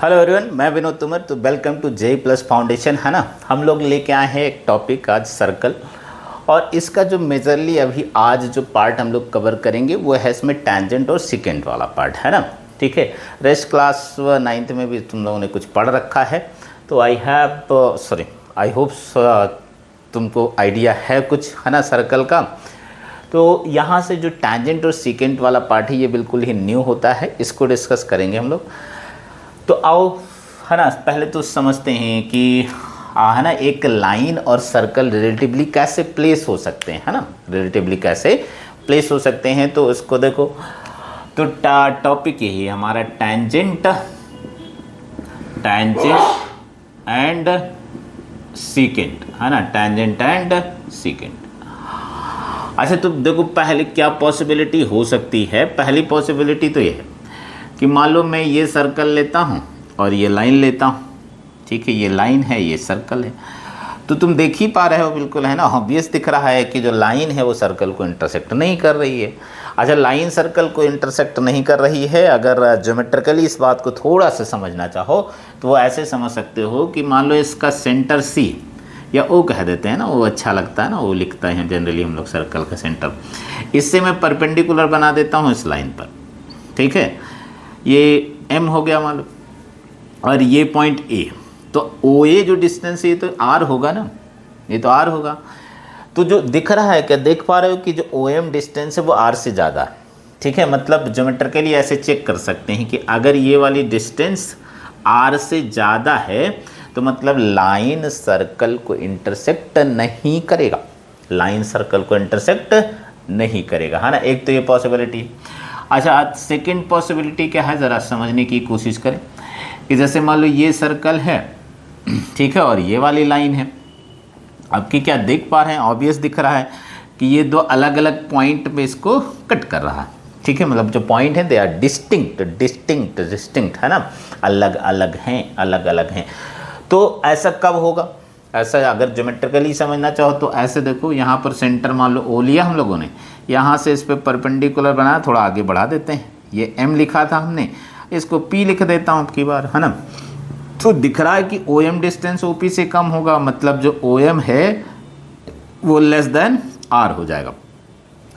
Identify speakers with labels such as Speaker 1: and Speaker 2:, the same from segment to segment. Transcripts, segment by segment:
Speaker 1: Hello everyone, मैं विनोद तोमर। तो welcome to J plus foundation, है ना। हम लोग लेके आए हैं एक टॉपिक आज, सर्कल। और इसका जो मेजरली अभी आज जो पार्ट हम लोग कवर करेंगे वो है इसमें टैंजेंट और सिकेंट वाला पार्ट, है ना। ठीक है, रेस्ट क्लास 9th में भी तुम लोगों ने कुछ पढ़ रखा है, तो आई होप तुमको आइडिया है कुछ, है ना, सर्कल का। तो यहाँ से जो टैंजेंट और सिकेंट वाला पार्ट है ये बिल्कुल ही न्यू होता है, इसको डिस्कस करेंगे हम लोग। तो आओ, है ना, पहले तो समझते हैं कि है ना, एक लाइन और सर्कल रिलेटिवली कैसे प्लेस हो सकते हैं, है ना, रिलेटिवली कैसे प्लेस हो सकते हैं। तो इसको देखो, तो टॉपिक यही है हमारा, टैंजेंट एंड सीकेंट, है ना, टैंजेंट एंड सीकेंट। अच्छा, तो देखो पहले क्या पॉसिबिलिटी हो सकती है। पहली पॉसिबिलिटी तो ये है कि मान लो मैं ये सर्कल लेता हूँ और ये लाइन लेता हूँ, ठीक है, ये लाइन है, ये सर्कल है। तो तुम देख ही पा रहे हो बिल्कुल, है ना, ऑब्वियस दिख रहा है कि जो लाइन है वो सर्कल को इंटरसेक्ट नहीं कर रही है। अच्छा, लाइन सर्कल को इंटरसेक्ट नहीं कर रही है, अगर ज्योमेट्रिकली इस बात को थोड़ा सा समझना चाहो तो वो ऐसे समझ सकते हो कि मान लो इसका सेंटर सी या ओ कह देते हैं ना, वो अच्छा लगता है ना, वो लिखता है जनरली हम लोग सर्कल का सेंटर। इससे मैं परपेंडिकुलर बना देता हूँ इस लाइन पर, ठीक है, ये M हो गया मान लो, और ये पॉइंट A। तो OA जो डिस्टेंस है ये तो R होगा ना, ये तो R होगा। तो जो दिख रहा है, क्या देख पा रहे हो कि जो OM डिस्टेंस है वो R से ज़्यादा है, ठीक है। मतलब ज्योमेट्रिकली ऐसे चेक कर सकते हैं कि अगर ये वाली डिस्टेंस R से ज़्यादा है तो मतलब लाइन सर्कल को इंटरसेक्ट नहीं करेगा, लाइन सर्कल को इंटरसेक्ट नहीं करेगा, है ना। एक तो ये पॉसिबिलिटी है। अच्छा, सेकंड पॉसिबिलिटी क्या है, ज़रा समझने की कोशिश करें कि जैसे मान लो ये सर्कल है, ठीक है, और ये वाली लाइन है। अब की क्या देख पा रहे हैं, ऑब्वियस दिख रहा है कि ये दो अलग अलग पॉइंट पे इसको कट कर रहा है, ठीक है। मतलब जो पॉइंट है दे आर डिस्टिंक्ट, है ना, अलग अलग हैं। तो ऐसा कब होगा, ऐसा अगर ज्योमेट्रिकली समझना चाहो तो ऐसे देखो, यहाँ पर सेंटर मान लो O लिया हम लोगों ने, यहाँ से इस पर परपेंडिकुलर बनाया, थोड़ा आगे बढ़ा देते हैं, ये M लिखा था हमने, इसको P लिख देता हूँ अब की बार, है ना। तो दिख रहा है कि OM डिस्टेंस OP से कम होगा, मतलब जो OM है वो लेस देन R हो जाएगा।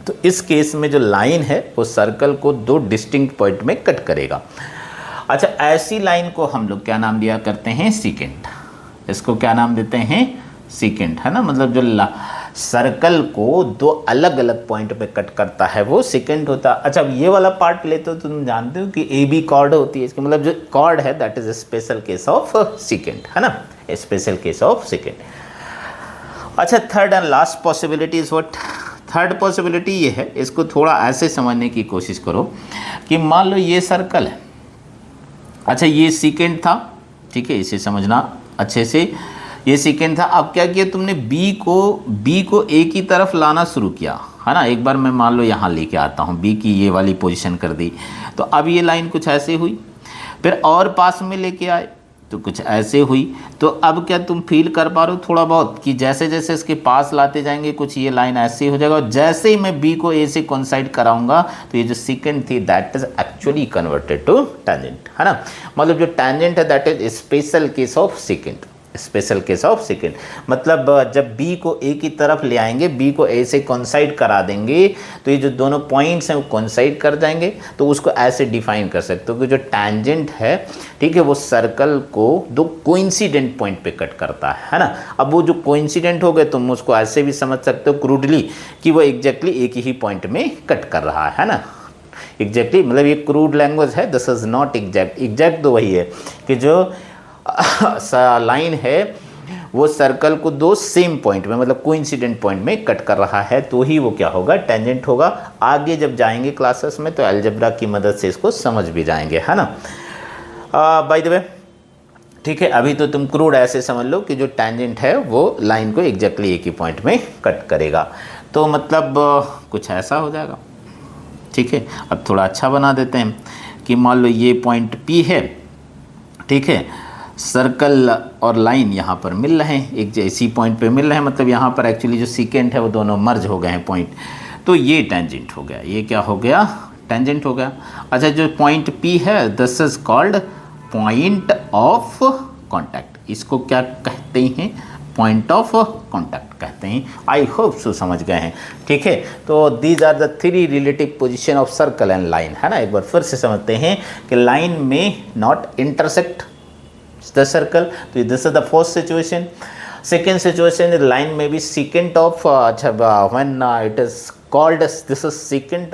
Speaker 1: तो इस केस में जो लाइन है वो सर्कल को दो डिस्टिंक्ट पॉइंट में कट करेगा। अच्छा, ऐसी लाइन को हम लोग क्या नाम दिया करते हैं, सीकेंट। इसको क्या नाम देते हैं, सीकेंट, है ना। मतलब जो सर्कल को दो अलग अलग पॉइंट पे कट करता है वो सीकेंट होता है। अच्छा, ये वाला पार्ट लेते हो तो तुम जानते हो कि AB कॉर्ड होती है इसकी, मतलब जो कॉर्ड है that is special case of secant, है ना, स्पेशल केस ऑफ सीकेंट। अच्छा, third and last possibility is what, third possibility ये है, इसको थोड़ा ऐसे समझने की कोशिश करो कि मान लो ये सर्कल है, अच्छा ये सीकेंट था, ठीक है, इसे समझना अच्छे से, ये सीकेंट था। अब क्या किया तुमने, B को A की तरफ लाना शुरू किया, है ना। एक बार मैं मान लो यहाँ लेके आता हूँ, B की ये वाली पोजीशन कर दी, तो अब ये लाइन कुछ ऐसे हुई, फिर और पास में लेके आए तो कुछ ऐसे हुई। तो अब क्या तुम फील कर पा रहे हो थोड़ा बहुत कि जैसे जैसे इसके पास लाते जाएंगे कुछ ये लाइन ऐसे हो जाएगा, और जैसे ही मैं B को A से कोइंसाइड कराऊंगा तो ये जो सीकेंट थी that is actually converted to tangent, है ना। मतलब जो टैंजेंट है that is special case of secant, special case of secant. मतलब जब B को A की तरफ ले आएंगे, B को A से कोइंसाइड करा देंगे तो ये जो दोनों पॉइंट्स हैं वो कोइंसाइड कर जाएंगे। तो उसको ऐसे डिफाइन कर सकते हो कि जो टैंजेंट है, ठीक है, वो सर्कल को दो कोइंसिडेंट पॉइंट पे कट करता है ना। अब वो जो कोइंसिडेंट हो गए तुम उसको ऐसे भी समझ सकते हो क्रूडली कि वो एग्जैक्टली एक ही पॉइंट में कट कर रहा है ना। एग्जैक्टली मतलब ये क्रूड लैंग्वेज है, this is not exact. Exact तो वही है कि जो लाइन है वो सर्कल को दो सेम पॉइंट में, मतलब कोइंसिडेंट पॉइंट में कट कर रहा है, तो ही वो क्या होगा, टैंजेंट होगा। आगे जब जाएंगे क्लासेस में तो अलजेब्रा की मदद से इसको समझ भी जाएंगे, है ना। बाय द वे, ठीक है, अभी तो तुम क्रूड ऐसे समझ लो कि जो टैंजेंट है वो लाइन को एग्जैक्टली एक ही पॉइंट में कट करेगा। तो मतलब कुछ ऐसा हो जाएगा, ठीक है। अब थोड़ा अच्छा बना देते हैं कि मान लो ये पॉइंट P है, ठीक है, सर्कल और लाइन यहाँ पर मिल रहे हैं, एक जैसी पॉइंट पे मिल रहे हैं, मतलब यहाँ पर एक्चुअली जो सीकेंट है वो दोनों मर्ज हो गए हैं पॉइंट, तो ये टेंजेंट हो गया, ये क्या हो गया, टेंजेंट हो गया। अच्छा, जो पॉइंट P है this is called point of contact, इसको क्या कहते हैं, पॉइंट ऑफ कांटेक्ट कहते हैं। आई होप सो समझ गए हैं, ठीक है। तो these are the three relative position of circle and line, है ना। एक बार फिर से समझते हैं कि लाइन में नॉट इंटरसेक्ट द सर्कल, तो this is the first situation. Second situation, line में B secant of when it is called as this is secant,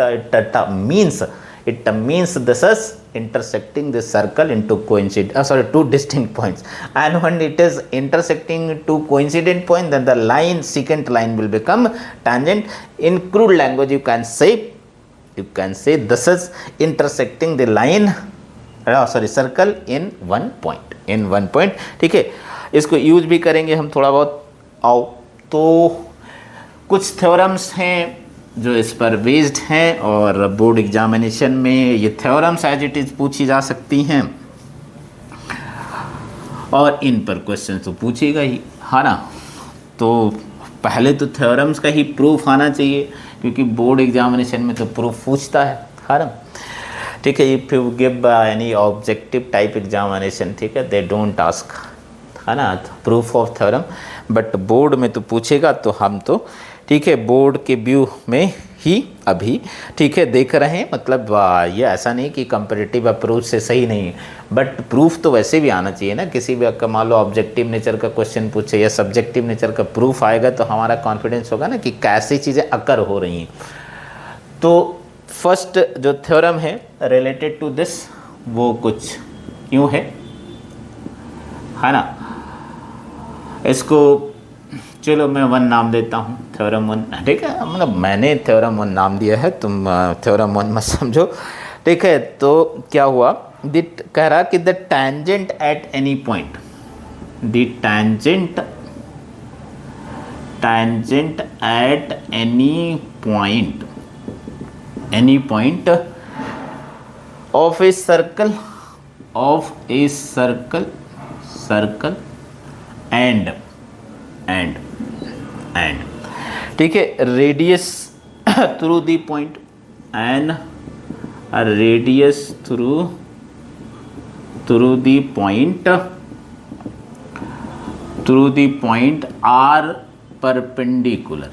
Speaker 1: it means this is intersecting the circle into two distinct points, and when it is intersecting two coincident points, then the line, secant line will become tangent. In crude language you can say this is intersecting the line circle in one point, ठीक है। इसको use भी करेंगे हम थोड़ा बहुत। आओ, तो कुछ थ्योरम्स हैं जो इस पर बेस्ड हैं और बोर्ड एग्जामिनेशन में ये थ्योरम्स एज इट इज़ पूछी जा सकती हैं और इन पर क्वेश्चन तो पूछेगा ही, है ना। तो पहले तो थ्योरम्स का ही प्रूफ आना चाहिए, क्योंकि बोर्ड एग्जामिनेशन में तो प्रूफ पूछता है ना, ठीक है। If you give any objective type examination, ठीक है, दे डोंट आस्क, है ना, proof of theorem, but board में तो पूछेगा। तो हम तो ठीक है बोर्ड के व्यू में ही अभी ठीक है देख रहे हैं, मतलब ये ऐसा नहीं कि कंपैरेटिव अप्रोच से सही नहीं है, बट प्रूफ तो वैसे भी आना चाहिए ना। किसी भी का मान लो ऑब्जेक्टिव नेचर का क्वेश्चन पूछे या सब्जेक्टिव नेचर का प्रूफ आएगा तो हमारा कॉन्फिडेंस होगा ना कि कैसी चीज़ें अकर हो रही हैं। तो फर्स्ट जो थ्योरम है रिलेटेड टू दिस वो कुछ यूँ है ना। इसको चलो मैं 1 नाम देता हूँ, थ्योरम 1, ठीक है। मतलब मैंने थ्योरम 1 नाम दिया है, तुम थ्योरम 1 मत समझो, ठीक है। तो क्या हुआ, कह रहा कि the tangent at any point, the tangent at any point of a circle and ठीक है, radius through the point and radius through the point are perpendicular.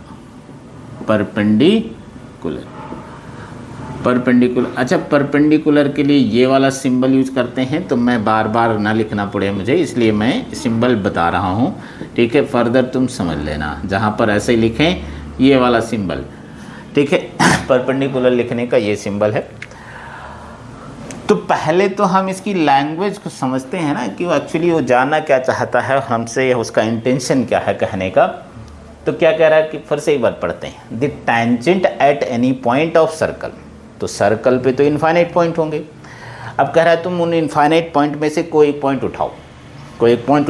Speaker 1: अच्छा, परपेंडिकुलर के लिए ये वाला सिंबल यूज करते हैं, तो मैं बार बार ना लिखना पड़े मुझे, इसलिए मैं सिंबल बता रहा हूँ, ठीक है। फर्दर तुम समझ लेना, जहाँ पर ऐसे लिखें ये वाला सिंबल, ठीक है, परपेंडिकुलर लिखने का ये सिंबल है। तो पहले तो हम इसकी लैंग्वेज को समझते हैं ना कि वो एक्चुअली वो जानना क्या चाहता है हमसे, उसका इंटेंशन क्या है कहने का। तो क्या कह रहा है कि फिर से एक बार पढ़ते हैं, the tangent at any point of circle. तो सर्कल पे तो इनफाइनाइट पॉइंट होंगे। अब कह रहा है तुम उन इनफाइनाइट पॉइंट में से कोई एक पॉइंट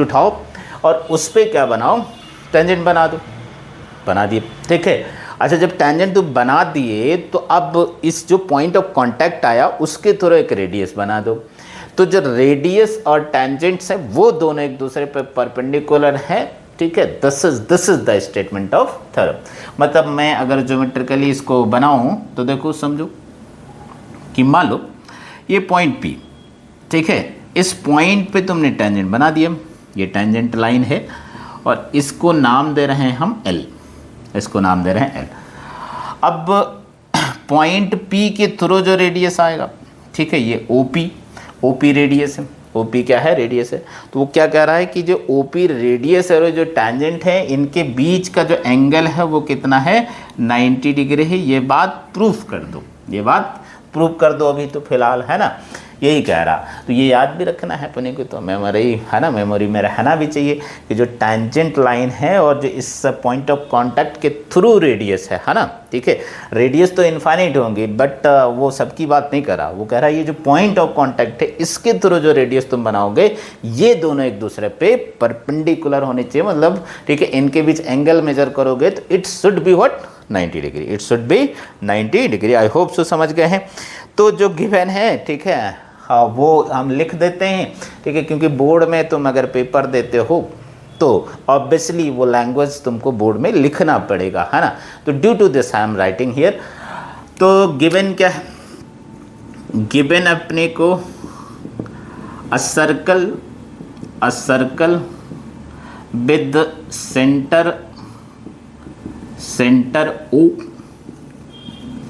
Speaker 1: उठाओ और उस पर क्या बनाओ, टेंजेंट बना दो। बना दिए, ठीक है। अच्छा, जब टेंजेंट तुम बना दिए तो अब इस जो पॉइंट ऑफ कांटेक्ट आया उसके थ्रू एक रेडियस बना दो। तो जो रेडियस और टेंजेंट्स है वो दोनों एक दूसरे पर परपेंडिकुलर है, ठीक है। This is the statement of theorem. मतलब मैं अगर ज्योमेट्रिकली इसको बनाऊं तो देखो, समझो कि मान लो ये पॉइंट P, ठीक है, इस पॉइंट पे तुमने टेंजेंट बना दिया, ये टेंजेंट लाइन है और इसको नाम दे रहे हैं हम L, इसको नाम दे रहे हैं L। अब पॉइंट P के थ्रू जो रेडियस आएगा, ठीक है, ये OP रेडियस है। OP क्या है, रेडियस है। तो वो क्या कह रहा है कि जो OP रेडियस है और जो टेंजेंट है इनके बीच का जो एंगल है वो कितना है, 90 डिग्री है। ये बात प्रूफ कर दो अभी तो फिलहाल, है ना, यही कह रहा। तो ये याद भी रखना है अपने को, तो मेमोरी है ना, मेमोरी में रहना भी चाहिए कि जो टेंजेंट लाइन है और जो इस पॉइंट ऑफ कांटेक्ट के थ्रू रेडियस है ना, ठीक है। रेडियस तो इनफाइनाइट होंगी, बट वो सबकी बात नहीं कर रहा, वो कह रहा है ये जो पॉइंट ऑफ कांटेक्ट है इसके थ्रू जो रेडियस तुम बनाओगे ये दोनों एक दूसरे पे परपेंडिकुलर होने चाहिए। मतलब ठीक है, इनके बीच एंगल मेजर करोगे तो it should be what, 90 degree, it should be 90 degree. I hope so समझ गए हैं। तो जो गिवन है, ठीक है, हाँ, वो हम लिख देते हैं, ठीक है, क्योंकि बोर्ड में तुम अगर पेपर देते हो तो ऑब्वियसली वो लैंग्वेज तुमको बोर्ड में लिखना पड़ेगा, है ना। तो due to this I am writing here. तो गिवन क्या है, गिवन अपने को a circle with center O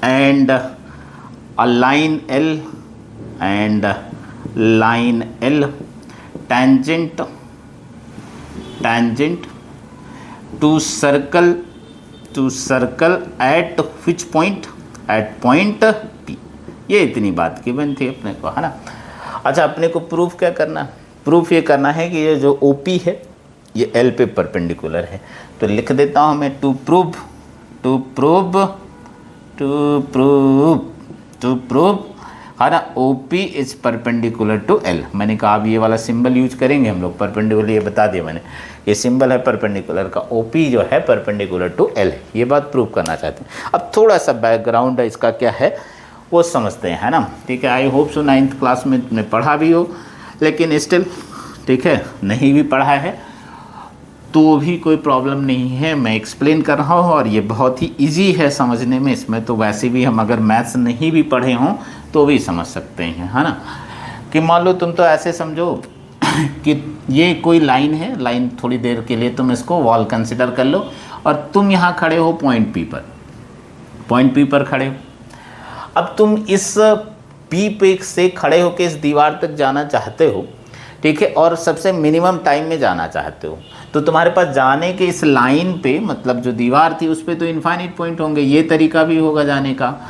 Speaker 1: and a line L and line L tangent to circle at which point, at point P। ये इतनी बात की बनती है अपने को, है ना। अच्छा, अपने को प्रूफ क्या करना, प्रूफ ये करना है कि ये जो OP है ये L पे परपेंडिकुलर है। तो लिख देता हूँ मैं टू प्रूव है ना, OP is perpendicular to L। मैंने कहा अब ये वाला सिंबल यूज करेंगे हम लोग, परपेंडिकुलर, ये बता दिया मैंने, ये सिंबल है परपेंडिकुलर का, OP जो है परपेंडिकुलर टू L, ये बात प्रूव करना चाहते हैं। अब थोड़ा सा बैकग्राउंड है इसका क्या है वो समझते हैं, है ना। ठीक है, आई होप सो 9th क्लास में तुमने पढ़ा भी हो, लेकिन स्टिल ठीक है, नहीं भी पढ़ा है तो भी कोई प्रॉब्लम नहीं है, मैं एक्सप्लेन कर रहा हूँ और ये बहुत ही इजी है समझने में। इसमें तो वैसे भी हम अगर मैथ्स नहीं भी पढ़े हों तो भी समझ सकते हैं, है ना। कि मान लो तुम तो ऐसे समझो कि ये कोई लाइन है, लाइन थोड़ी देर के लिए तुम इसको वॉल कंसिडर कर लो और तुम यहाँ खड़े हो पॉइंट P पर खड़े हो। अब तुम इस P पे से खड़े होकर इस दीवार तक जाना चाहते हो, ठीक है, और सबसे मिनिमम टाइम में जाना चाहते हो, तो तुम्हारे पास जाने के इस लाइन पे, मतलब जो दीवार थी उस पे तो इनफाइनाइट पॉइंट होंगे, ये तरीका भी होगा जाने का,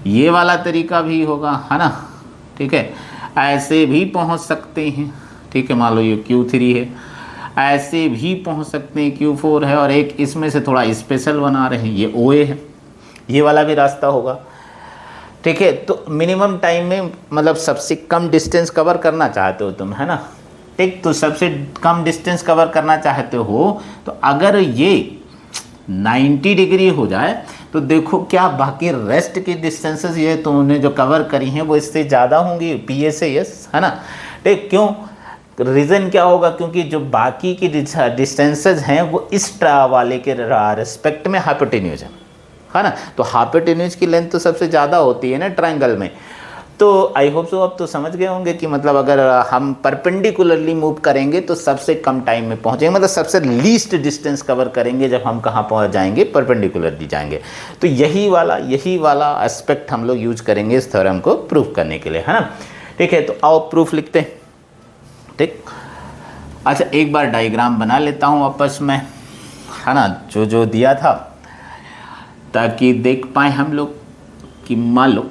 Speaker 1: ये वाला तरीका भी होगा, है ना। ठीक है, ऐसे भी पहुंच सकते हैं, ठीक है, मान लो ये Q3 है, ऐसे भी पहुंच सकते हैं, Q4 है, और एक इसमें से थोड़ा स्पेशल बना रहे हैं, ये OA है, ये वाला भी रास्ता होगा। ठीक है, तो मिनिमम टाइम में मतलब सबसे कम डिस्टेंस कवर करना चाहते हो तुम, है ना। ठीक, तो सबसे कम डिस्टेंस कवर करना चाहते हो, तो अगर ये 90 डिग्री हो जाए तो देखो क्या बाकी रेस्ट की डिस्टेंसेस ये तुमने जो कवर करी हैं वो इससे ज़्यादा होंगी PA से, यस, है ना। ठीक, क्यों, रीज़न क्या होगा, क्योंकि जो बाकी की डिस्टेंसेस हैं वो इस वाले के रिस्पेक्ट में हाइपोटेन्यूज है ना। तो हाइपोटेन्यूज की लेंथ तो सबसे ज़्यादा होती है ना ट्रायंगल में। तो आई होप सो अब तो समझ गए होंगे कि मतलब अगर हम परपेंडिकुलरली मूव करेंगे तो सबसे कम टाइम में पहुंचेंगे, मतलब सबसे लीस्ट डिस्टेंस कवर करेंगे जब हम कहाँ पहुंच जाएंगे, परपेंडिकुलरली जाएंगे। तो यही वाला एस्पेक्ट हम लोग यूज करेंगे इस थ्योरम को प्रूफ करने के लिए, है ना। ठीक है, तो आओ प्रूफ लिखते हैं। ठीक, अच्छा एक बार डायग्राम बना लेता हूँ आपस में, है ना, जो दिया था, ताकि देख पाए हम लोग कि मान लो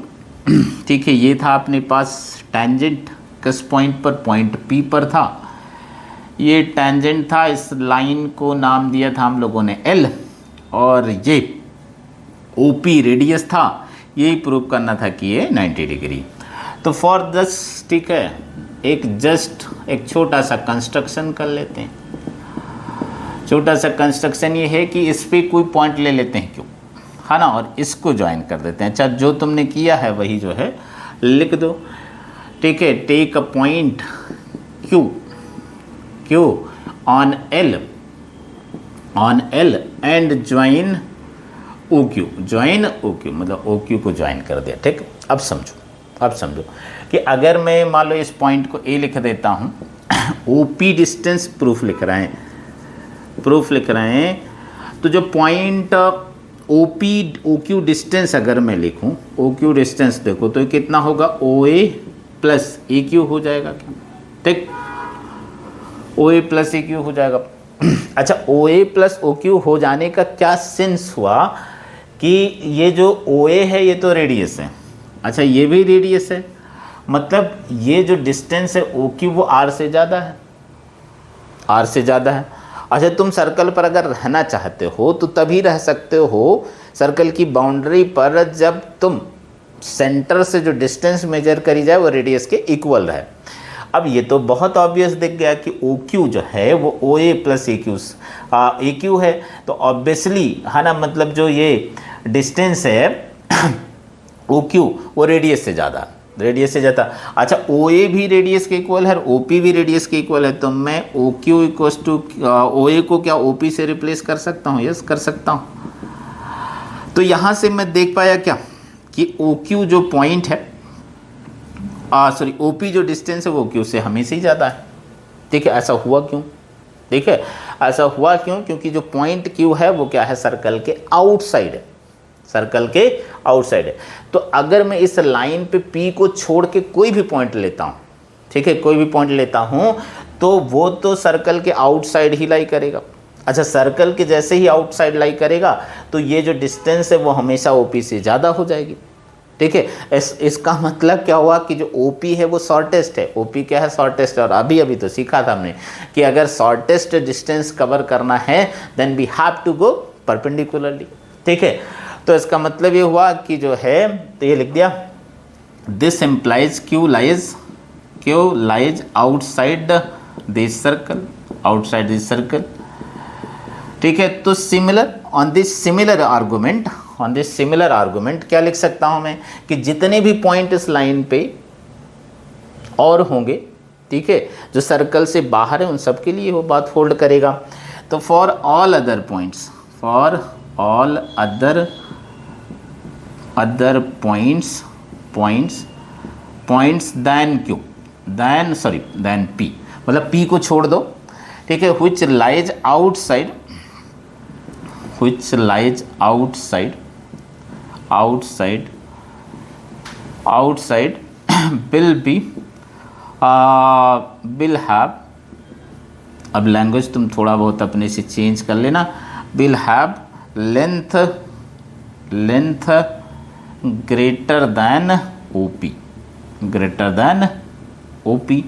Speaker 1: ठीक है, ये था अपने पास टेंजेंट किस पॉइंट पर, पॉइंट P पर था, ये टेंजेंट था, इस लाइन को नाम दिया था हम लोगों ने L, और ये OP रेडियस था, यही प्रूव करना था कि ये 90 डिग्री। तो फॉर दिस, ठीक है, एक छोटा सा कंस्ट्रक्शन कर लेते हैं। छोटा सा कंस्ट्रक्शन ये है कि इस पर कोई पॉइंट ले लेते हैं, क्यों, है ना, और इसको ज्वाइन कर देते हैं। अच्छा, जो तुमने किया है वही जो है लिख दो। ठीक है, take a point Q on L and join OQ, मतलब OQ को ज्वाइन कर दिया। ठीक, अब समझो कि अगर मैं मान लो इस पॉइंट को A लिख देता हूँ, OP डिस्टेंस प्रूफ लिख रहे हैं, तो जो पॉइंट OQ डिस्टेंस अगर मैं लिखूं, OQ डिस्टेंस देखो तो कितना होगा, OA प्लस AQ हो जाएगा क्या। ठीक, OA प्लस AQ हो जाएगा। अच्छा, OA प्लस OQ हो जाने का क्या सेंस हुआ कि ये जो OA है ये तो रेडियस है, अच्छा ये भी रेडियस है, मतलब ये जो डिस्टेंस है OQ वो R से ज़्यादा है। अच्छा, तुम सर्कल पर अगर रहना चाहते हो तो तभी रह सकते हो सर्कल की बाउंड्री पर जब तुम सेंटर से जो डिस्टेंस मेजर करी जाए वो रेडियस के इक्वल रहे। अब ये तो बहुत ऑब्वियस दिख गया कि OQ जो है वो OA प्लस AQ है, तो ऑब्वियसली, है ना, मतलब जो ये डिस्टेंस है OQ वो रेडियस से ज़्यादा। अच्छा, OA भी रेडियस के इक्वल है और OP भी रेडियस के इक्वल है, तो मैं OQ इक्वल्स टू OA को क्या OP से रिप्लेस कर सकता हूँ, यस कर सकता हूँ। तो यहाँ से मैं देख पाया क्या कि OQ जो पॉइंट है सॉरी ओपी जो डिस्टेंस है वो क्यू से हमेशा ही ज़्यादा है। ठीक है, ऐसा हुआ क्यों? ठीक है, ऐसा हुआ क्यों? क्योंकि जो पॉइंट क्यू है वो क्या है, सर्कल के आउटसाइड है, सर्कल के आउटसाइड है। तो अगर मैं इस लाइन पे पी को छोड़ के कोई भी पॉइंट लेता हूँ, ठीक है, कोई भी पॉइंट लेता हूँ, तो वो तो सर्कल के आउटसाइड ही लाई करेगा। अच्छा, सर्कल के जैसे ही आउटसाइड लाई करेगा तो ये जो डिस्टेंस है वो हमेशा ओपी से ज़्यादा हो जाएगी। ठीक है, इसका मतलब क्या हुआ कि जो ओपी है वो शॉर्टेस्ट है। ओपी क्या है, शॉर्टेस्ट। और अभी अभी तो सीखा था हमने कि अगर शॉर्टेस्ट डिस्टेंस कवर करना है then we have to go perpendicularly. ठीक है, तो इसका मतलब ये हुआ कि जो है, तो ये लिख दिया, this implies Q lies outside this circle, outside this circle. ठीक है, तो similar on this similar argument क्या लिख सकता हूं मैं कि जितने भी पॉइंट इस लाइन पे और होंगे, ठीक है, जो सर्कल से बाहर है, उन सब के लिए वो बात होल्ड करेगा। तो for all other points, then Q, then P, मतलब पी को छोड़ दो। ठीक है, which lies outside will have, अब लैंग्वेज तुम थोड़ा बहुत अपने से चेंज कर लेना, will have length greater than OP।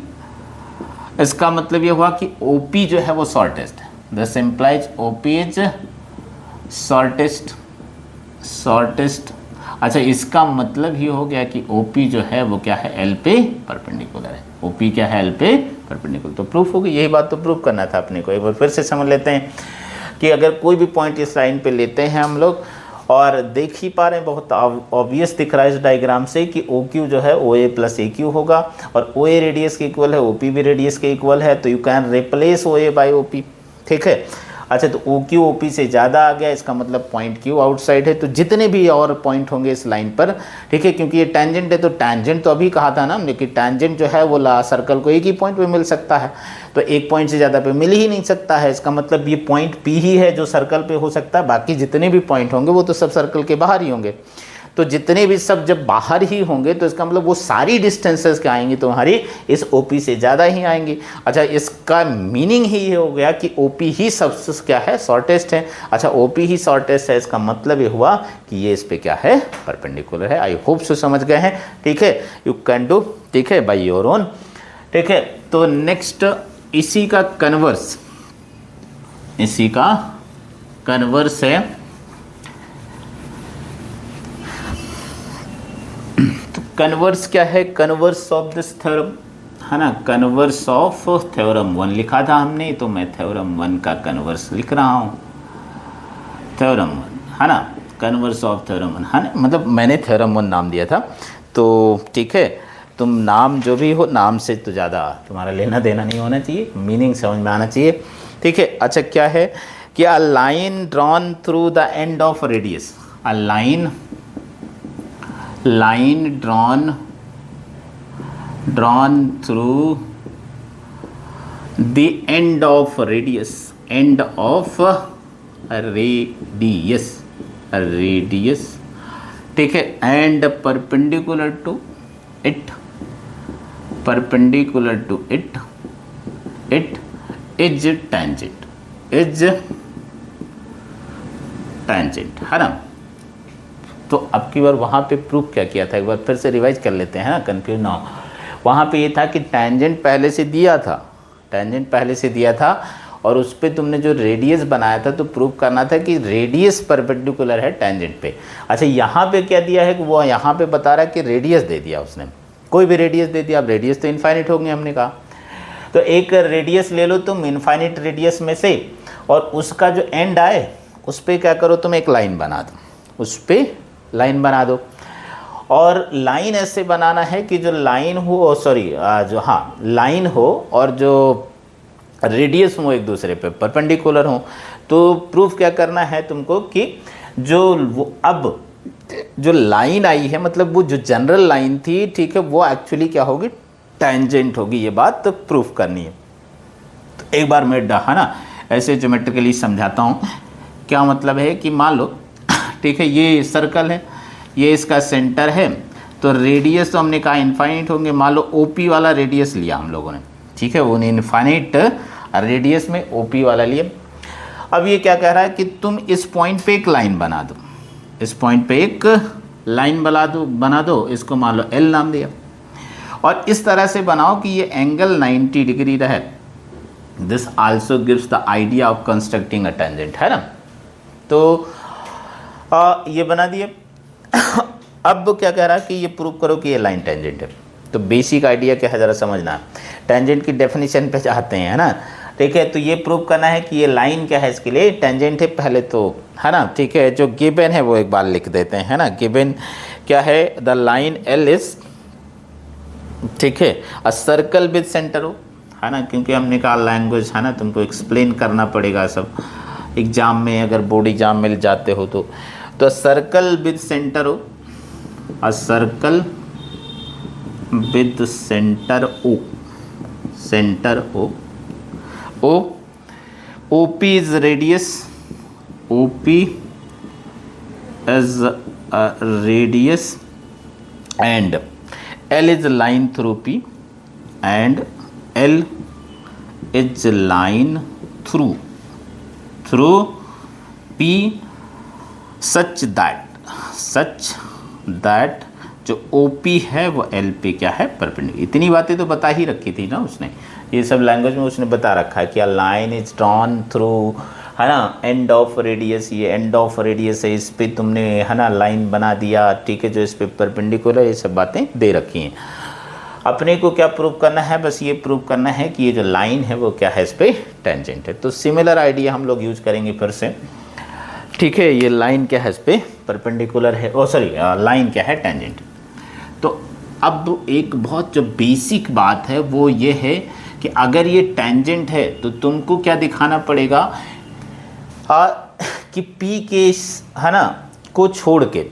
Speaker 1: इसका मतलब ये हुआ कि OP जो है वो शॉर्टेस्ट है। This implies OP is shortest. अच्छा, इसका मतलब ये हो गया कि OP जो है वो क्या है, L पे परपेंडिकुलर है। OP क्या है, L पे परपेंडिकुलर। तो प्रूफ हो गई, यही बात तो प्रूफ करना था अपने को। एक बार फिर से समझ लेते हैं कि अगर कोई भी पॉइंट इस लाइन पे लेते हैं हम लोग, और देख ही पा रहे हैं, बहुत ऑब्वियस दिख रहा है इस डायग्राम से कि OQ जो है OA प्लस AQ होगा, और OA रेडियस के इक्वल है, OP भी रेडियस के इक्वल है, तो you can replace OA by OP। ठीक है, अच्छा, तो OQ OP से ज़्यादा आ गया, इसका मतलब पॉइंट Q आउटसाइड है। तो जितने भी और पॉइंट होंगे इस लाइन पर, ठीक है, क्योंकि ये टेंजेंट है, तो टेंजेंट तो अभी कहा था ना हमने कि टेंजेंट जो है वो सर्कल को एक ही पॉइंट पे मिल सकता है, तो एक पॉइंट से ज़्यादा पे मिल ही नहीं सकता है। इसका मतलब ये पॉइंट P ही है जो सर्कल पे हो सकता है, बाकी जितने भी पॉइंट होंगे वो तो सब सर्कल के बाहर ही होंगे। तो जितने भी सब जब बाहर ही होंगे तो इसका मतलब वो सारी डिस्टेंसेस क्या आएंगी, तुम्हारी इस OP से ज़्यादा ही आएंगी। अच्छा, इसका मीनिंग ही ये हो गया कि OP ही सबसे क्या है, शॉर्टेस्ट है। अच्छा, OP ही शॉर्टेस्ट है, इसका मतलब ये हुआ कि ये इस पे क्या है, परपेंडिकुलर है। आई होप सो समझ गए हैं। ठीक है, यू कैन डू, ठीक है, बाय योर ओन। ठीक है, तो नेक्स्ट इसी का कन्वर्स है। तो कन्वर्स क्या है, कन्वर्स ऑफ दिस थ्योरम है ना, कन्वर्स ऑफ थ्योरम 1 लिखा था हमने, तो मैं थ्योरम 1 का कन्वर्स लिख रहा हूँ। थ्योरम 1 है ना, कन्वर्स ऑफ थ्योरम 1 है ना, मतलब मैंने थ्योरम 1 नाम दिया था। तो ठीक है, तुम नाम जो भी हो, नाम से तो ज़्यादा तुम्हारा लेना देना नहीं होना चाहिए, मीनिंग समझ में आना चाहिए। ठीक है, अच्छा, क्या है कि a line drawn through the end of radius, a line drawn through the end of radius, ठीक है, and perpendicular to it is tangent है ना। तो अब की बार वहाँ पे प्रूफ क्या किया था, एक बार फिर से रिवाइज कर लेते हैं ना, कंफ्यूज ना हो। वहाँ पे ये था कि टेंजेंट पहले से दिया था, और उस पर तुमने जो रेडियस बनाया था तो प्रूफ करना था कि रेडियस परपेंडिकुलर है टेंजेंट पे। अच्छा, यहाँ पे क्या दिया है कि वो यहाँ पे बता रहा है कि रेडियस दे दिया उसने, कोई भी रेडियस दे दिया। अब रेडियस तो इनफाइनिट होंगे हमने कहा, तो एक रेडियस ले लो तुम इनफाइनिट रेडियस में से, और उसका जो एंड आए उस पर क्या करो, तुम एक लाइन बना दो, उस पर लाइन बना दो। और लाइन ऐसे बनाना है कि जो लाइन हो, लाइन हो और जो रेडियस हो एक दूसरे पे परपेंडिकुलर हो। तो प्रूफ क्या करना है तुमको कि जो वो अब जो लाइन आई है मतलब वो जो जनरल लाइन थी, ठीक है, वो एक्चुअली क्या होगी, टेंजेंट होगी। ये बात तो प्रूफ करनी है। तो एक बार मैं है ना ऐसे ज्योमेट्रिकली समझाता हूँ। क्या मतलब है कि मान लो, ठीक है, ये सर्कल है, ये इसका सेंटर है, तो रेडियस तो हमने कहा इनफाइनाइट होंगे। मान लो ओपी वाला रेडियस लिया हम लोगों ने, ठीक है, वो इनफाइनाइट रेडियस में ओपी वाला लिया। अब ये क्या कह रहा है कि तुम इस पॉइंट पे एक लाइन बना दो, इस पॉइंट पे एक लाइन बना दो, इसको मान लो एल नाम दिया, और इस तरह से बनाओ कि ये एंगल 90 डिग्री रहे। This also gives the idea of constructing a tangent, है ना। तो ये बना दिए। अब क्या कह रहा है कि ये प्रूव करो कि ये लाइन टेंजेंट है। तो बेसिक आइडिया क्या है ज़रा समझना। टेंजेंट की डेफिनेशन पे चाहते हैं, है ना, ठीक है। तो ये प्रूव करना है कि ये लाइन क्या है, इसके लिए टेंजेंट है पहले तो, है ना, ठीक है। जो गिवन है वो एक बार लिख देते हैं, है ना। गिवन क्या है, द लाइन एल इज, ठीक है, अ सर्कल विद सेंटर हो, है ना, क्योंकि हमने कहा लैंग्वेज, है ना, तुमको एक्सप्लेन करना पड़ेगा सब एग्जाम में, अगर बोर्ड एग्जाम में जाते हो तो सर्कल विद सेंटर हो, a circle with centre O, centre O, OP is radius, OP is radius and L is line through P, and L is line through P such that जो OP है वो L पे क्या है, perpendicular. इतनी बातें तो बता ही रखी थी ना उसने, ये सब लैंग्वेज में उसने बता रखा है कि a line is drawn through, है ना, एंड ऑफ रेडियस, ये एंड ऑफ रेडियस है, इस पे तुमने, है ना, लाइन बना दिया, ठीक है, जो इस पे परपेंडिकुलर, ये सब बातें दे रखी हैं। अपने को क्या प्रूव करना है, बस ये प्रूव करना है कि ये जो लाइन है वो क्या है, इस पे टेंजेंट है। तो सिमिलर आइडिया हम लोग यूज करेंगे फिर से, ठीक है। ये लाइन क्या है, इस पे परपेंडिकुलर है, ओ सॉरी, लाइन क्या है, टेंजेंट। तो अब एक बहुत जो बेसिक बात है वो ये है कि अगर ये टेंजेंट है तो तुमको क्या दिखाना पड़ेगा कि P के, है ना, को छोड़ के,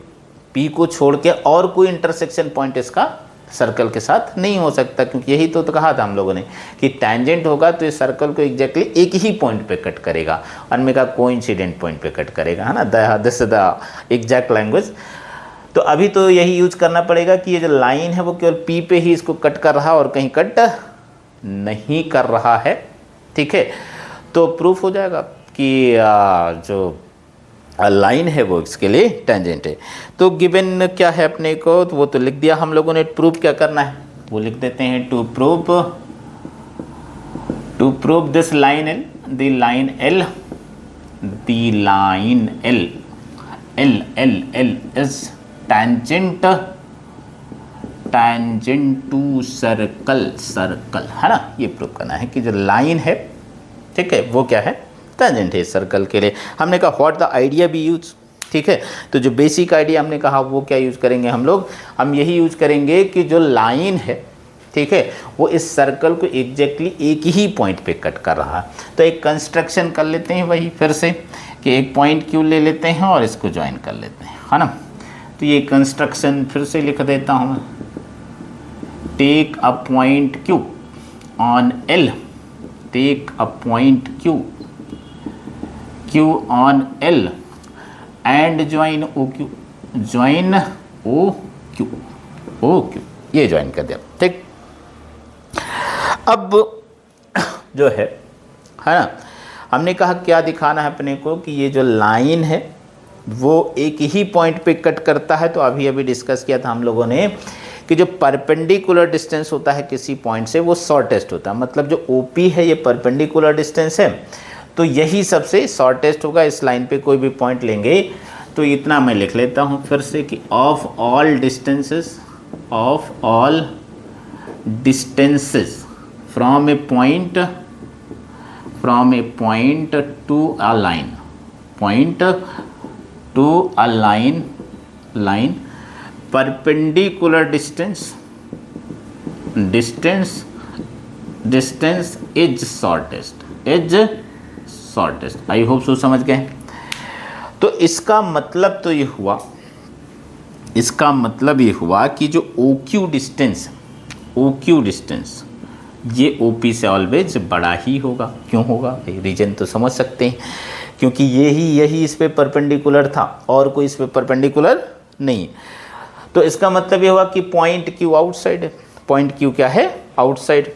Speaker 1: P को छोड़ के और कोई इंटरसेक्शन पॉइंट इसका सर्कल के साथ नहीं हो सकता, क्योंकि यही तो कहा था हम लोगों ने कि टेंजेंट होगा तो इस सर्कल को एग्जैक्टली एक ही पॉइंट पे कट करेगा, अन्य का कोइंसिडेंट पॉइंट पे कट करेगा, है ना। This is the exact language. तो अभी तो यही यूज करना पड़ेगा कि ये जो लाइन है वो केवल P पे ही इसको कट कर रहा है और कहीं कट नहीं कर रहा है, ठीक है। तो प्रूफ हो जाएगा कि जो लाइन है वो इसके लिए टेंजेंट है। तो गिवन क्या है अपने को, तो वो तो लिख दिया हम लोगों ने। प्रूफ क्या करना है वो लिख देते हैं, to prove this line L, the line L, the line L, L is tangent to circle, है ना। ये प्रूव करना है कि जो लाइन है, ठीक है, वो क्या है, टेंजेंट है सर्कल के लिए। हमने कहा what the idea B use, ठीक है। तो जो बेसिक आइडिया हमने कहा वो क्या यूज करेंगे हम लोग, हम यही यूज करेंगे कि जो लाइन है, ठीक है, वो इस सर्कल को एग्जैक्टली एक ही पॉइंट पे कट कर रहा है। तो एक कंस्ट्रक्शन कर लेते हैं वही फिर से कि एक पॉइंट Q ले लेते हैं और इसको ज्वाइन कर लेते हैं, है ना। तो ये कंस्ट्रक्शन फिर से लिख देता हूँ, take a point Q on L, take a point Q on L and join OQ, join OQ, ये ज्वाइन कर दिया, ठीक। अब जो है ना, हमने कहा क्या दिखाना है अपने को कि ये जो लाइन है वो एक ही पॉइंट पे कट करता है। तो अभी डिस्कस किया था हम लोगों ने कि जो परपेंडिकुलर डिस्टेंस होता है किसी पॉइंट से वो शॉर्टेस्ट होता है। मतलब जो OP है ये परपेंडिकुलर डिस्टेंस है, तो यही सबसे शॉर्टेस्ट होगा। इस लाइन पे कोई भी पॉइंट लेंगे तो इतना मैं लिख लेता हूँ फिर से कि of all distances from a point to a line, line perpendicular distance is shortest, I hope so समझ गए। तो इसका मतलब तो ये हुआ इसका मतलब ये हुआ कि जो OQ डिस्टेंस, OQ डिस्टेंस ये OP से ऑलवेज बड़ा ही होगा। क्यों होगा? रीजन तो समझ सकते हैं, क्योंकि यही इस पे परपेंडिकुलर था और कोई इस पे परपेंडिकुलर नहीं। तो इसका मतलब ये हुआ कि पॉइंट Q आउटसाइड है। पॉइंट Q क्या है? Outside.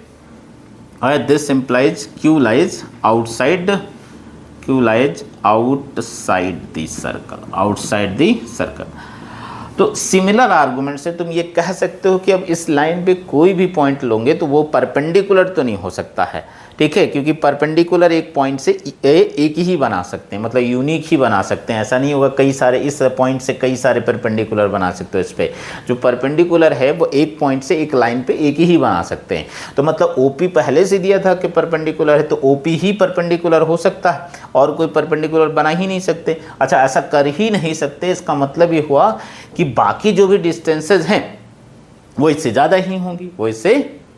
Speaker 1: This implies Q lies outside, Q lies outside the circle, outside the circle. तो सिमिलर आर्गुमेंट से तुम ये कह सकते हो कि अब इस लाइन पे कोई भी पॉइंट लोगे तो वो परपेंडिकुलर तो नहीं हो सकता है, ठीक है, क्योंकि परपेंडिकुलर एक पॉइंट से एक ही बना सकते हैं, मतलब यूनिक ही बना सकते हैं। ऐसा नहीं होगा कई सारे इस पॉइंट से कई सारे परपेंडिकुलर बना सकते हो। इस पे जो परपेंडिकुलर है वो एक पॉइंट से एक लाइन पे एक ही बना सकते हैं। तो मतलब OP पहले से दिया था कि परपेंडिकुलर है, तो OP ही परपेंडिकुलर हो सकता है और कोई परपेंडिकुलर बना ही नहीं सकते। अच्छा, ऐसा कर ही नहीं सकते, इसका मतलब ये हुआ कि बाकी जो भी डिस्टेंसेज हैं वो इससे ज़्यादा ही होंगी, वो इससे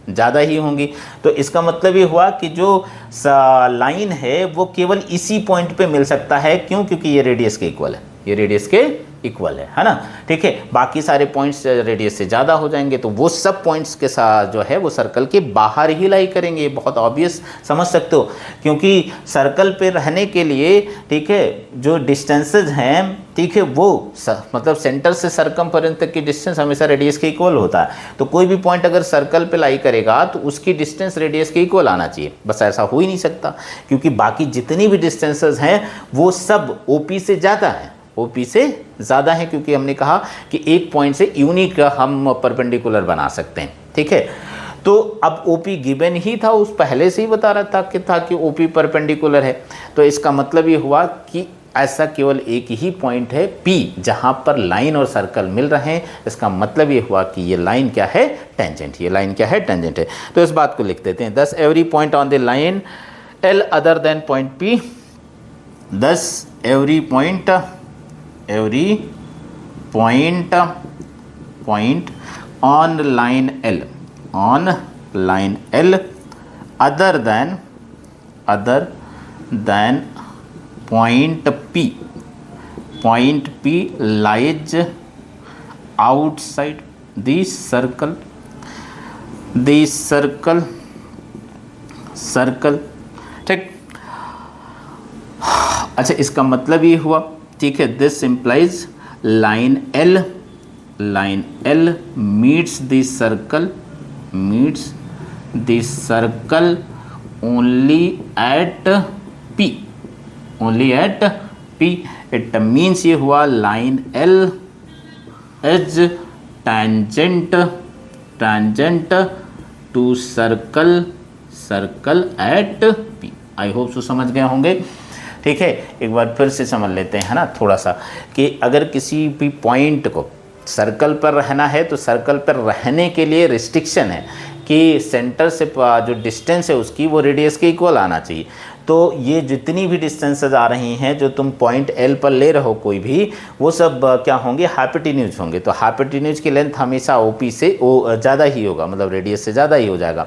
Speaker 1: ज़्यादा ही होंगी। तो इसका मतलब ये हुआ कि जो लाइन है वो केवल इसी पॉइंट पे मिल सकता है। क्यों? क्योंकि ये रेडियस के इक्वल है, ये रेडियस के इक्वल है ना, ठीक है। बाकी सारे पॉइंट्स रेडियस से ज़्यादा हो जाएंगे, तो वो सब पॉइंट्स के साथ जो है वो सर्कल के बाहर ही लाई करेंगे। ये बहुत ऑब्वियस समझ सकते हो, क्योंकि सर्कल पे रहने के लिए, ठीक है, जो डिस्टेंसेज हैं, ठीक है, वो मतलब सेंटर से सरकमफेरेंस तक की डिस्टेंस हमेशा रेडियस के इक्वल होता है। तो कोई भी पॉइंट अगर सर्कल पे लाई करेगा तो उसकी डिस्टेंस रेडियस के इक्वल आना चाहिए। बस ऐसा हो ही नहीं सकता, क्योंकि बाकी जितनी भी डिस्टेंसेज हैं वो सब OP से ज़्यादा है, OP से ज़्यादा है, क्योंकि हमने कहा कि एक पॉइंट से यूनिक हम परपेंडिकुलर बना सकते हैं, ठीक है। तो अब OP गिवन ही था, उस पहले से ही बता रहा था कि OP परपेंडिकुलर है। तो इसका मतलब ये हुआ कि ऐसा केवल एक ही पॉइंट है P जहाँ पर लाइन और सर्कल मिल रहे हैं। इसका मतलब ये हुआ कि ये लाइन क्या है? टेंजेंट। ये लाइन क्या है? टेंजेंट है। तो इस बात को लिख देते हैं, thus every point on the line L other than point P, thus every point on line L other than point P lies outside the circle, ठीक। अच्छा, इसका मतलब ये हुआ, ठीक है, this implies line L meets the circle only at P, it means ये हुआ line L is tangent to circle at P। I hope so समझ गए होंगे, ठीक है। एक बार फिर से समझ लेते हैं, है ना, थोड़ा सा, कि अगर किसी भी पॉइंट को सर्कल पर रहना है तो सर्कल पर रहने के लिए रिस्ट्रिक्शन है कि सेंटर से जो डिस्टेंस है उसकी वो रेडियस के इक्वल आना चाहिए। तो ये जितनी भी डिस्टेंसेज आ रही हैं जो तुम पॉइंट L पर ले रहे हो कोई भी, वो सब क्या होंगे? हाइपोटेन्यूज होंगे। तो हाइपोटेन्यूज की लेंथ हमेशा OP से ज़्यादा ही होगा, मतलब रेडियस से ज़्यादा ही हो जाएगा,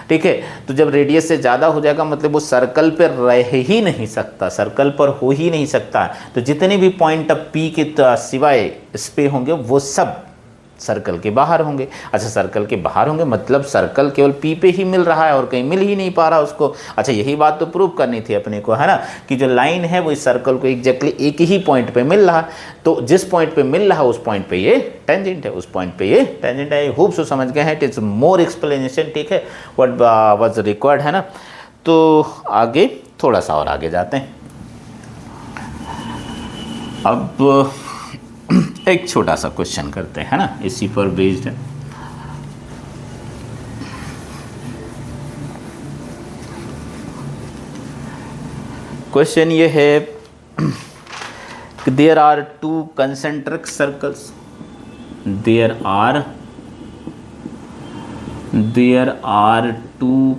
Speaker 1: ठीक है। तो जब रेडियस से ज़्यादा हो जाएगा मतलब वो सर्कल पर रह ही नहीं सकता, सर्कल पर हो ही नहीं सकता। तो जितने भी पॉइंट अब P के सिवाय इस पे होंगे वो सब सर्कल के बाहर होंगे। अच्छा, सर्कल के बाहर होंगे मतलब सर्कल केवल P पे ही मिल रहा है और कहीं मिल ही नहीं पा रहा उसको। अच्छा, यही बात तो प्रूव करनी थी अपने को, है ना, कि जो लाइन है वो इस सर्कल को एग्जैक्टली एक ही पॉइंट पे मिल रहा है। तो जिस पॉइंट पे मिल रहा है उस पॉइंट पे ये टेंजेंट है, उस पॉइंट पे ये टेंजेंट है। आई होप सो समझ गए हैं। इट इज़ मोर एक्सप्लेनेशन, ठीक है, व्हाट वाज रिक्वायर्ड, है ना। तो आगे थोड़ा सा और आगे जाते हैं। अब एक छोटा सा क्वेश्चन करते हैं, है ना, इसी पर बेस्ड है। क्वेश्चन ये है कि there are two concentric circles, there are two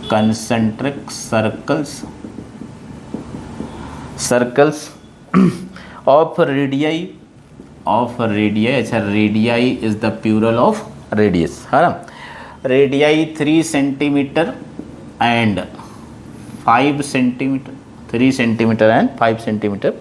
Speaker 1: concentric circles of radii, अच्छा, radii is the plural of radius, है ना। radii 3 centimetre and 5 centimetre, 3 centimetre and 5 centimetre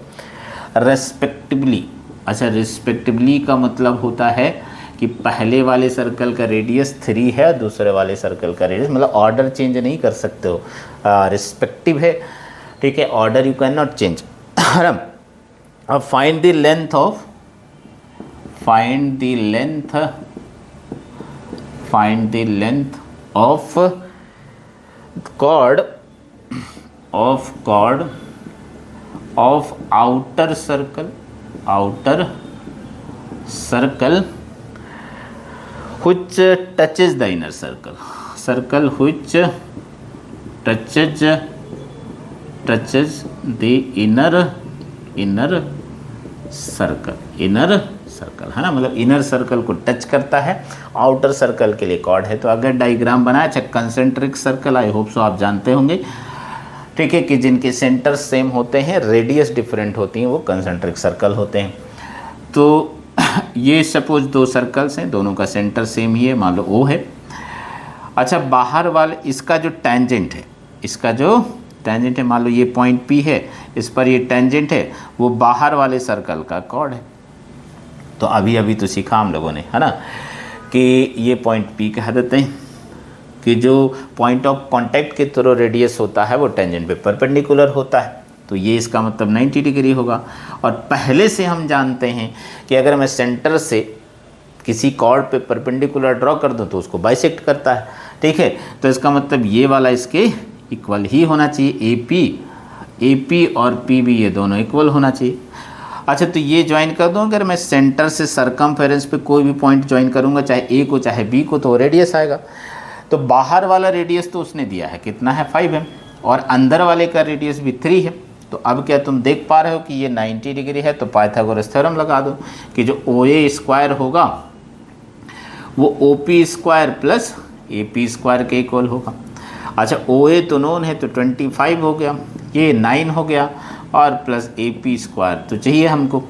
Speaker 1: respectively. अच्छा, रिस्पेक्टिवली का मतलब होता है कि पहले वाले सर्कल का रेडियस 3 है, दूसरे वाले सर्कल का रेडियस, मतलब ऑर्डर चेंज नहीं कर सकते हो, रिस्पेक्टिव है, ठीक है, order you can not change. अब find the length of, find the length of chord of outer circle which touches the inner circle which touches the inner circle है ना, मतलब इनर सर्कल को टच करता है, आउटर सर्कल के लिए cord है। तो अगर डायग्राम बनाया, अच्छा कंसेंट्रिक सर्कल, आई होप सो आप जानते होंगे, ठीक है, कि जिनके सेंटर सेम होते हैं, रेडियस डिफरेंट होती हैं, वो कंसेंट्रिक सर्कल होते हैं। तो ये सपोज दो सर्कल्स हैं, दोनों का सेंटर सेम ही है, मान लो O है। अच्छा, बाहर वाले इसका जो टेंजेंट है, इसका जो टेंजेंट है, मान लो ये पॉइंट P है, इस पर ये टेंजेंट है, वो बाहर वाले सर्कल का कॉर्ड है। तो अभी तो सीखा हम लोगों ने, है ना, कि ये पॉइंट P कह देते हैं कि जो पॉइंट ऑफ कांटेक्ट के थ्रू रेडियस होता है वो टेंजेंट पे परपेंडिकुलर होता है। तो ये इसका मतलब 90 डिग्री होगा। और पहले से हम जानते हैं कि अगर मैं सेंटर से किसी कॉर्ड पे परपेंडिकुलर ड्रॉ कर दूं तो उसको बाइसेक्ट करता है, ठीक है। तो इसका मतलब ये वाला इसके इक्वल ही होना चाहिए, AP और PB ये दोनों इक्वल होना चाहिए। अच्छा, तो ये ज्वाइन कर दूँ, अगर मैं सेंटर से सरकमफेरेंस पे कोई भी पॉइंट ज्वाइन करूँगा, चाहे A को चाहे B को, तो रेडियस आएगा। तो बाहर वाला रेडियस तो उसने दिया है, कितना है 5 है, और अंदर वाले का रेडियस भी 3 है। तो अब क्या तुम देख पा रहे हो कि ये 90 डिग्री है, तो पाइथागोरस थ्योरम लगा दो कि जो OA स्क्वायर होगा वो OP square plus AP square के इक्वल होगा। अच्छा, OA तो नोन है, तो 25 हो गया, ये 9 हो गया, और प्लस AP स्क्वायर तो चाहिए हमको।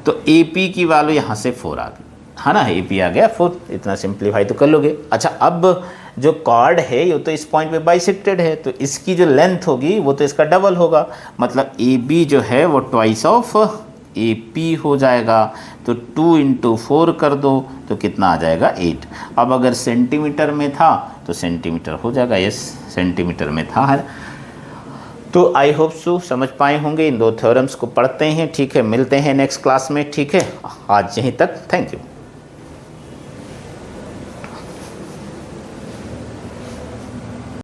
Speaker 1: तो AP की वैल्यू यहाँ से 4 आ गई, है ना, AP आ गया 4, इतना सिंप्लीफाई तो कर लोगे। अच्छा, अब जो कॉर्ड है ये तो इस पॉइंट पे बाइसेक्टेड है, तो इसकी जो लेंथ होगी वो तो इसका डबल होगा, मतलब AB जो है वो ट्वाइस ऑफ AP हो जाएगा। तो 2 × 4 कर दो तो कितना आ जाएगा 8। अब अगर सेंटीमीटर में था तो सेंटीमीटर हो जाएगा, यस सेंटीमीटर में था, है। तो आई होप सो समझ पाए होंगे। इन दो थ्योरम्स को पढ़ते हैं, ठीक है, मिलते हैं नेक्स्ट क्लास में, ठीक है, आज यहीं तक, थैंक यू।